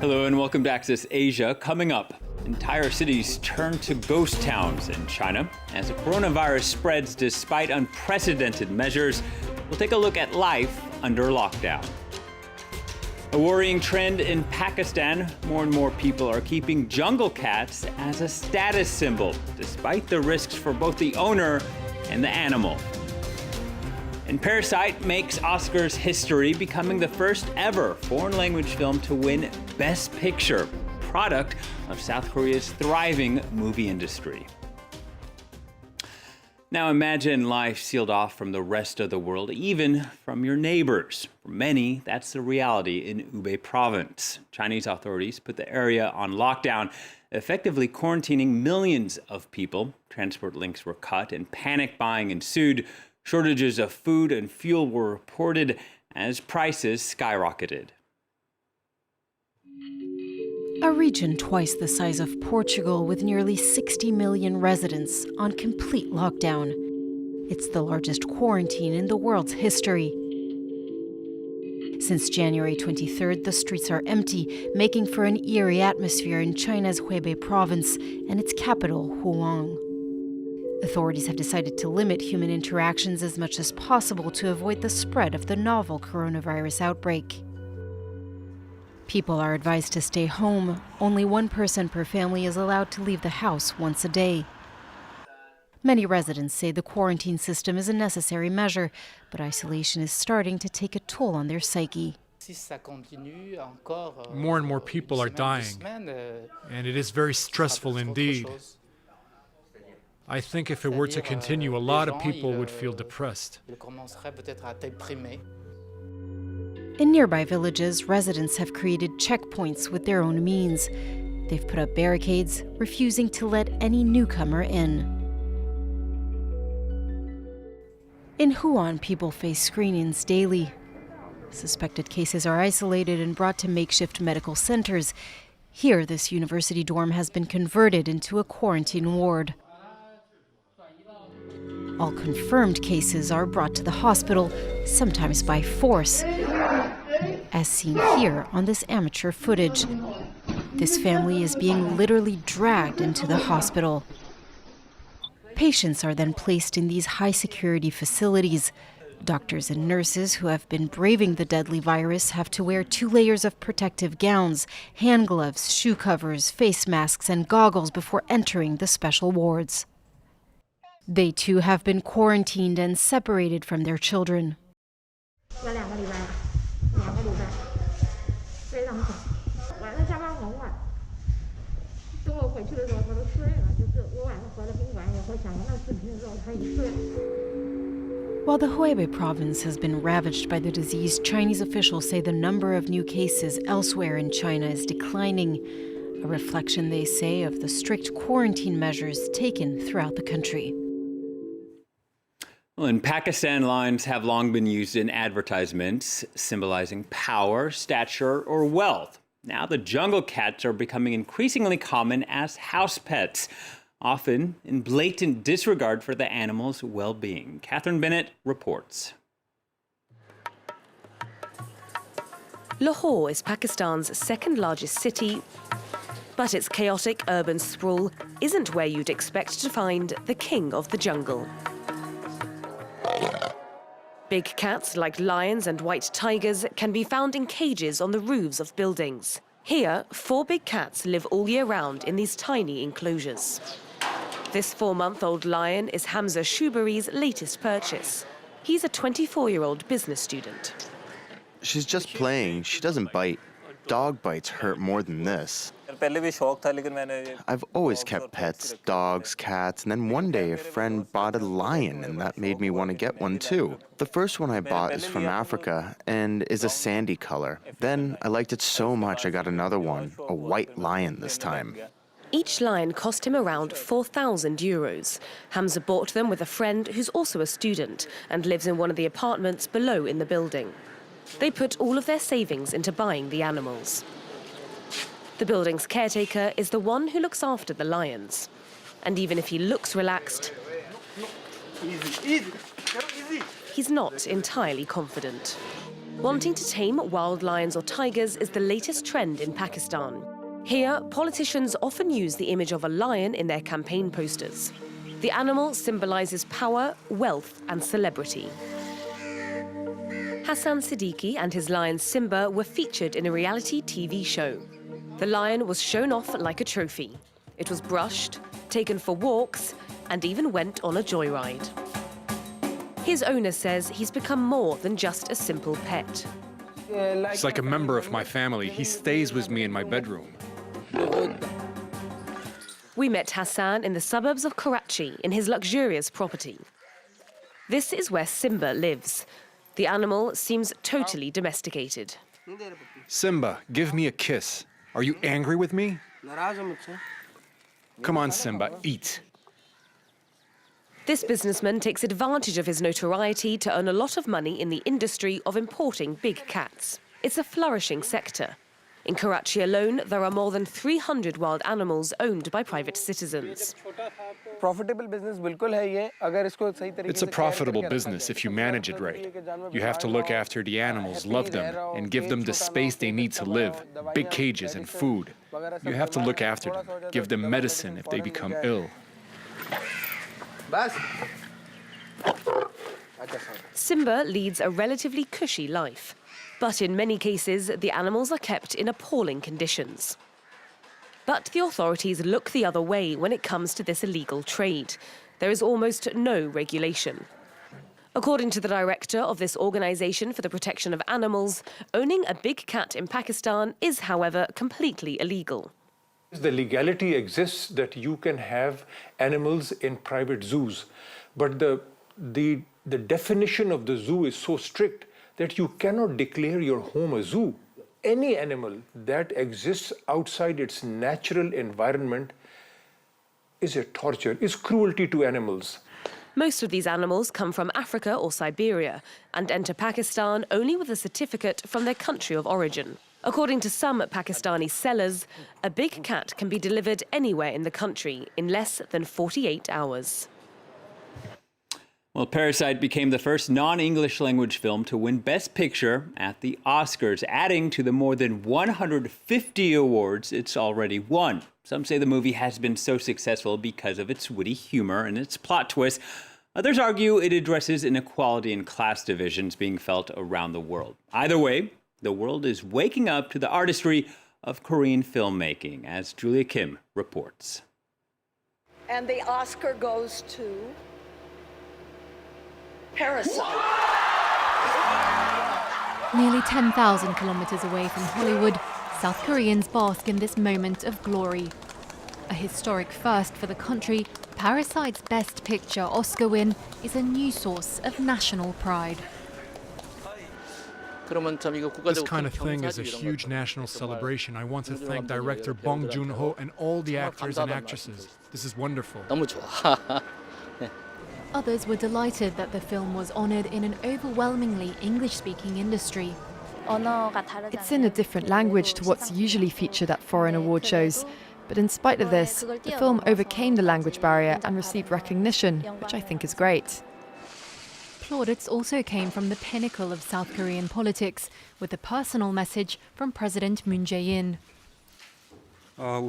Hello and welcome to Access Asia. Coming up, entire cities turn to ghost towns in China as the coronavirus spreads despite unprecedented measures. We'll take a look at life under lockdown. A worrying trend in Pakistan. More and more people are keeping jungle cats as a status symbol, despite the risks for both the owner and the animal. And Parasite makes Oscars history, becoming the first ever foreign language film to win Best Picture, product of South Korea's thriving movie industry. Now imagine life sealed off from the rest of the world, even from your neighbors. For many, that's the reality in Hubei province. Chinese authorities put the area on lockdown, effectively quarantining millions of people. Transport links were cut and panic buying ensued. Shortages of food and fuel were reported as prices skyrocketed. A region twice the size of Portugal with nearly 60 million residents on complete lockdown. It's the largest quarantine in the world's history. Since January 23rd, the streets are empty, making for an eerie atmosphere in China's Hubei province and its capital, Huang. Authorities have decided to limit human interactions as much as possible to avoid the spread of the novel coronavirus outbreak. People are advised to stay home. Only one person per family is allowed to leave the house once a day. Many residents say the quarantine system is a necessary measure, but isolation is starting to take a toll on their psyche. More and more people are dying, and it is very stressful indeed. I think if it were to continue, a lot of people would feel depressed. In nearby villages, residents have created checkpoints with their own means. They've put up barricades, refusing to let any newcomer in. In Huan, people face screenings daily. Suspected cases are isolated and brought to makeshift medical centers. Here, this university dorm has been converted into a quarantine ward. All confirmed cases are brought to the hospital, sometimes by force, as seen here on this amateur footage. This family is being literally dragged into the hospital. Patients are then placed in these high-security facilities. Doctors and nurses who have been braving the deadly virus have to wear 2 layers of protective gowns, hand gloves, shoe covers, face masks, and goggles before entering the special wards. They too have been quarantined and separated from their children. While the Hubei province has been ravaged by the disease, Chinese officials say the number of new cases elsewhere in China is declining, a reflection, they say, of the strict quarantine measures taken throughout the country. Well, in Pakistan, lions have long been used in advertisements, symbolizing power, stature, or wealth. Now the jungle cats are becoming increasingly common as house pets, often in blatant disregard for the animal's well-being. Catherine Bennett reports. Lahore is Pakistan's second largest city, but its chaotic urban sprawl isn't where you'd expect to find the king of the jungle. Big cats like lions and white tigers can be found in cages on the roofs of buildings. Here, 4 big cats live all year round in these tiny enclosures. This 4-month-old lion is Hamza Shubari's latest purchase. He's a 24-year-old business student. She's just playing. She doesn't bite. Dog bites hurt more than this. I've always kept pets, dogs, cats, and then one day a friend bought a lion, and that made me want to get one too. The first one I bought is from Africa and is a sandy color. Then I liked it so much I got another one, a white lion this time. Each lion cost him around 4,000 euros. Hamza bought them with a friend who's also a student and lives in one of the apartments below in the building. They put all of their savings into buying the animals. The building's caretaker is the one who looks after the lions. And even if he looks relaxed, he's not entirely confident. Wanting to tame wild lions or tigers is the latest trend in Pakistan. Here, politicians often use the image of a lion in their campaign posters. The animal symbolizes power, wealth, and celebrity. Hassan Siddiqui and his lion Simba were featured in a reality TV show. The lion was shown off like a trophy. It was brushed, taken for walks, and even went on a joyride. His owner says he's become more than just a simple pet. It's like a member of my family. He stays with me in my bedroom. We met Hassan in the suburbs of Karachi in his luxurious property. This is where Simba lives. The animal seems totally domesticated. Simba, give me a kiss. Are you angry with me? Come on, Simba, eat. This businessman takes advantage of his notoriety to earn a lot of money in the industry of importing big cats. It's a flourishing sector. In Karachi alone, there are more than 300 wild animals owned by private citizens. It's a profitable business if you manage it right. You have to look after the animals, love them, and give them the space they need to live, big cages and food. You have to look after them, give them medicine if they become ill. Simba leads a relatively cushy life. But in many cases, the animals are kept in appalling conditions. But the authorities look the other way when it comes to this illegal trade. There is almost no regulation. According to the director of this organization for the protection of animals, owning a big cat in Pakistan is, however, completely illegal. The legality exists that you can have animals in private zoos, but the definition of the zoo is so strict that you cannot declare your home a zoo. Any animal that exists outside its natural environment is a torture, is cruelty to animals. Most of these animals come from Africa or Siberia and enter Pakistan only with a certificate from their country of origin. According to some Pakistani sellers, a big cat can be delivered anywhere in the country in less than 48 hours. Well, Parasite became the first non-English language film to win Best Picture at the Oscars, adding to the more than 150 awards it's already won. Some say the movie has been so successful because of its witty humor and its plot twist. Others argue it addresses inequality and class divisions being felt around the world. Either way, the world is waking up to the artistry of Korean filmmaking, as Julia Kim reports. And the Oscar goes to Parasite. Nearly 10,000 kilometers away from Hollywood, South Koreans bask in this moment of glory. A historic first for the country, Parasite's Best Picture Oscar win is a new source of national pride. This kind of thing is a huge national celebration. I want to thank director Bong Joon-ho and all the actors and actresses. This is wonderful. Others were delighted that the film was honored in an overwhelmingly English-speaking industry. It's in a different language to what's usually featured at foreign award shows. But in spite of this, the film overcame the language barrier and received recognition, which I think is great. Plaudits also came from the pinnacle of South Korean politics, with a personal message from President Moon Jae-in. Our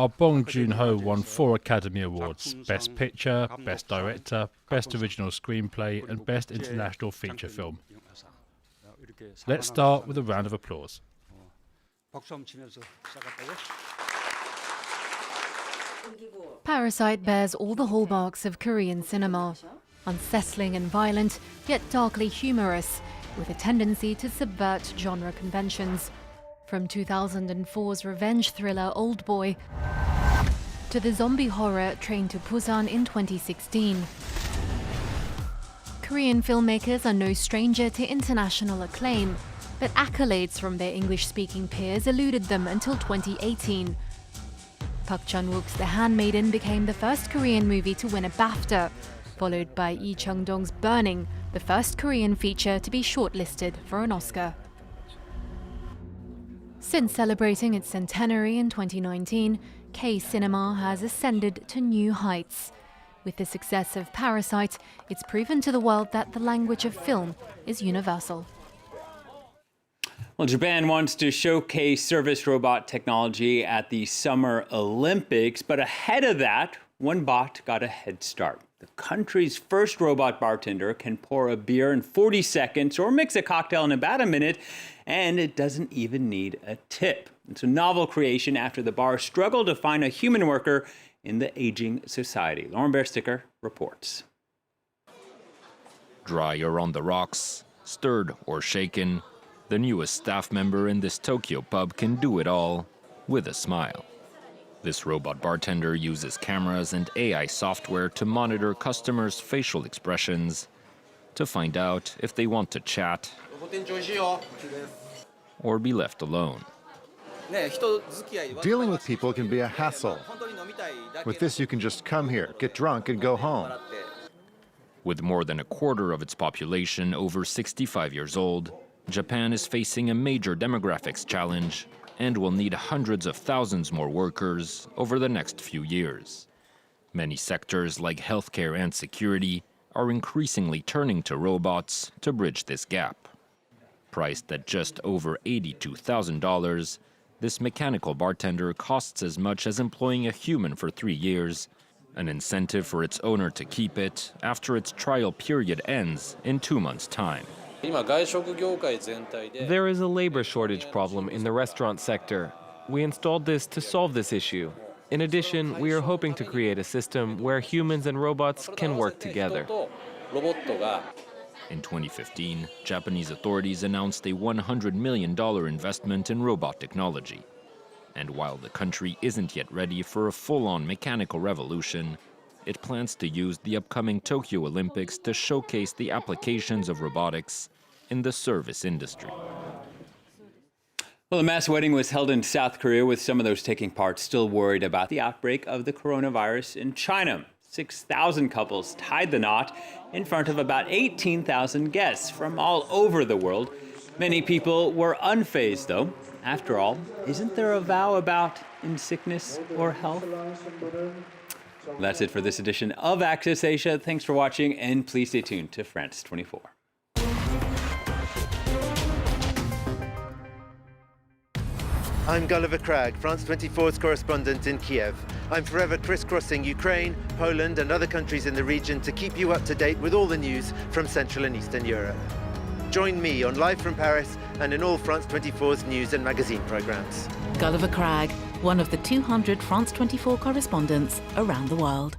Bong Joon-ho won 4 Academy Awards: Best Picture, Best Director, Best Original Screenplay and Best International Feature Film. Let's start with a round of applause. Parasite bears all the hallmarks of Korean cinema. Unsettling and violent, yet darkly humorous, with a tendency to subvert genre conventions. From 2004's revenge thriller Old Boy to the zombie horror Train to Busan in 2016. Korean filmmakers are no stranger to international acclaim, but accolades from their English-speaking peers eluded them until 2018. Park Chan-wook's The Handmaiden became the first Korean movie to win a BAFTA, followed by Lee Chung-dong's Burning, the first Korean feature to be shortlisted for an Oscar. Since celebrating its centenary in 2019, K-cinema has ascended to new heights. With the success of Parasite, it's proven to the world that the language of film is universal. Well, Japan wants to showcase service robot technology at the Summer Olympics, but ahead of that, one bot got a head start. The country's first robot bartender can pour a beer in 40 seconds or mix a cocktail in about a minute, and it doesn't even need a tip. It's a novel creation after the bar struggled to find a human worker in the aging society. Lauren Bearsticker reports. Dry or on the rocks, stirred or shaken, the newest staff member in this Tokyo pub can do it all with a smile. This robot bartender uses cameras and AI software to monitor customers' facial expressions to find out if they want to chat or be left alone. Dealing with people can be a hassle. With this, you can just come here, get drunk, and go home. With more than a quarter of its population over 65 years old, Japan is facing a major demographics challenge and will need hundreds of thousands more workers over the next few years. Many sectors like healthcare and security are increasingly turning to robots to bridge this gap. Priced at just over $82,000, this mechanical bartender costs as much as employing a human for 3 years, an incentive for its owner to keep it after its trial period ends in 2 months' time. There is a labor shortage problem in the restaurant sector. We installed this to solve this issue. In addition, we are hoping to create a system where humans and robots can work together. In 2015, Japanese authorities announced a $100 million investment in robot technology. And while the country isn't yet ready for a full-on mechanical revolution, it plans to use the upcoming Tokyo Olympics to showcase the applications of robotics in the service industry. Well, a mass wedding was held in South Korea, with some of those taking part still worried about the outbreak of the coronavirus in China. 6,000 couples tied the knot in front of about 18,000 guests from all over the world. Many people were unfazed, though. After all, isn't there a vow about in sickness or health? That's it for this edition of Access Asia. Thanks for watching, and please stay tuned to France 24. I'm Gulliver Cragg, France 24's correspondent in Kiev. I'm forever crisscrossing Ukraine, Poland, and other countries in the region to keep you up to date with all the news from Central and Eastern Europe. Join me on Live from Paris and in all France 24's news and magazine programs. Gulliver Cragg, one of the 200 France 24 correspondents around the world.